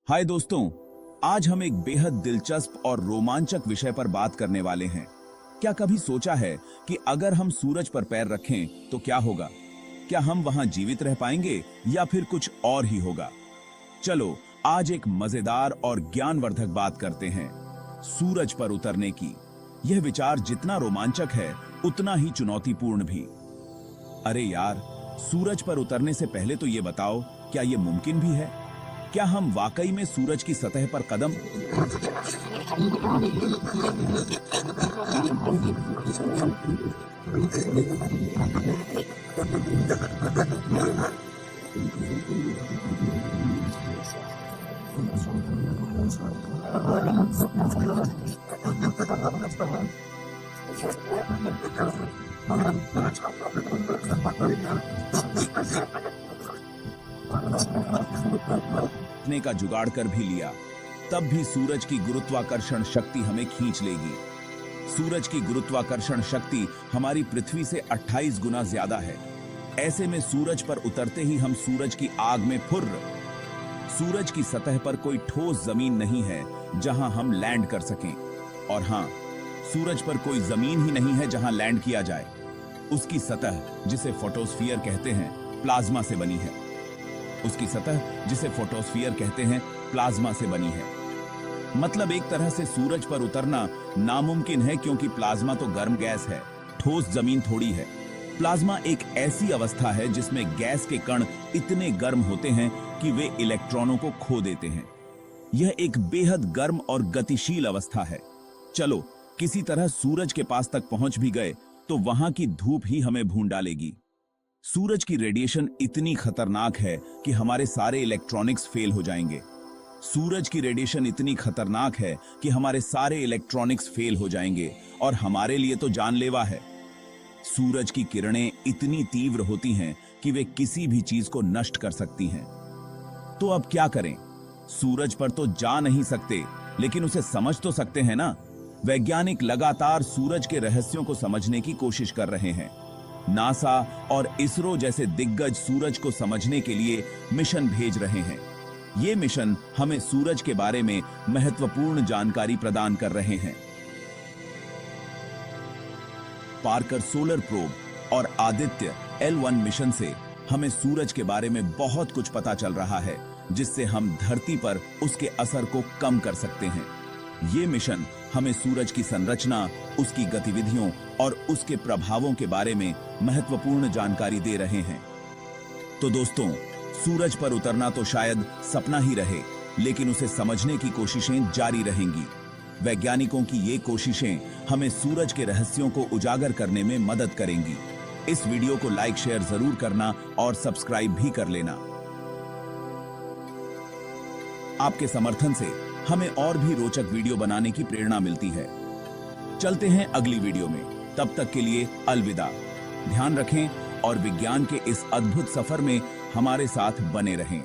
हाय दोस्तों, आज हम एक बेहद दिलचस्प और रोमांचक विषय पर बात करने वाले हैं। क्या कभी सोचा है कि अगर हम सूरज पर पैर रखें तो क्या होगा? क्या हम वहां जीवित रह पाएंगे या फिर कुछ और ही होगा? चलो आज एक मजेदार और ज्ञानवर्धक बात करते हैं, सूरज पर उतरने की। यह विचार जितना रोमांचक है उतना ही चुनौतीपूर्ण भी। अरे यार, सूरज पर उतरने से पहले तो ये बताओ, क्या ये मुमकिन भी है? क्या हम वाकई में सूरज की सतह पर कदम रखने का जुगाड़ कर भी लिया, तब भी सूरज की गुरुत्वाकर्षण शक्ति हमें खींच लेगी। सूरज की गुरुत्वाकर्षण शक्ति हमारी पृथ्वी से 28 गुना ज्यादा है। ऐसे में सूरज पर उतरते ही हम सूरज की आग में फुर्र। सूरज की सतह पर कोई ठोस जमीन नहीं है जहां हम लैंड कर सकें। और हां, सूरज पर कोई जमीन ही नहीं है जहां लैंड किया जाए। उसकी सतह, जिसे फोटोस्फीयर कहते हैं, प्लाज्मा से बनी है। उसकी सतह, जिसे फोटोस्फीयर कहते हैं, प्लाज्मा से बनी है। मतलब एक तरह से सूरज पर उतरना नामुमकिन है, क्योंकि प्लाज्मा तो गर्म गैस है, ठोस जमीन थोड़ी है। प्लाज्मा एक ऐसी अवस्था है जिसमें गैस के कण इतने गर्म होते हैं कि वे इलेक्ट्रॉनों को खो देते हैं। यह एक बेहद गर्म और गतिशील अवस्था है। चलो किसी तरह सूरज के पास तक पहुंच भी गए तो वहां की धूप ही हमें भून डालेगी। सूरज की रेडिएशन इतनी खतरनाक है कि हमारे सारे इलेक्ट्रॉनिक्स फेल हो जाएंगे। सूरज की रेडिएशन इतनी खतरनाक है कि हमारे सारे इलेक्ट्रॉनिक्स फेल हो जाएंगे और हमारे लिए तो जानलेवा है। सूरज की किरणें इतनी तीव्र होती हैं कि वे किसी भी चीज को नष्ट कर सकती हैं। तो अब क्या करें? सूरज पर तो जा नहीं सकते, लेकिन उसे समझ तो सकते हैं ना। वैज्ञानिक लगातार सूरज के रहस्यों को समझने की कोशिश कर रहे हैं। नासा और इसरो जैसे दिग्गज सूरज को समझने के लिए मिशन भेज रहे हैं। ये मिशन हमें सूरज के बारे में महत्वपूर्ण जानकारी प्रदान कर रहे हैं। पार्कर सोलर प्रोब और आदित्य L1 मिशन से हमें सूरज के बारे में बहुत कुछ पता चल रहा है, जिससे हम धरती पर उसके असर को कम कर सकते हैं। ये मिशन हमें सूरज की संरचना, उसकी गतिविधियों और उसके प्रभावों के बारे में महत्वपूर्ण जानकारी दे रहे हैं। तो दोस्तों, सूरज पर उतरना तो शायद सपना ही रहे, लेकिन उसे समझने की कोशिशें जारी रहेंगी। वैज्ञानिकों की ये कोशिशें हमें सूरज के रहस्यों को उजागर करने में मदद करेंगी। इस वीडियो को लाइक शेयर जरूर करना और सब्सक्राइब भी कर लेना। आपके समर्थन से हमें और भी रोचक वीडियो बनाने की प्रेरणा मिलती है। चलते हैं अगली वीडियो में, तब तक के लिए अलविदा। ध्यान रखें और विज्ञान के इस अद्भुत सफर में हमारे साथ बने रहें।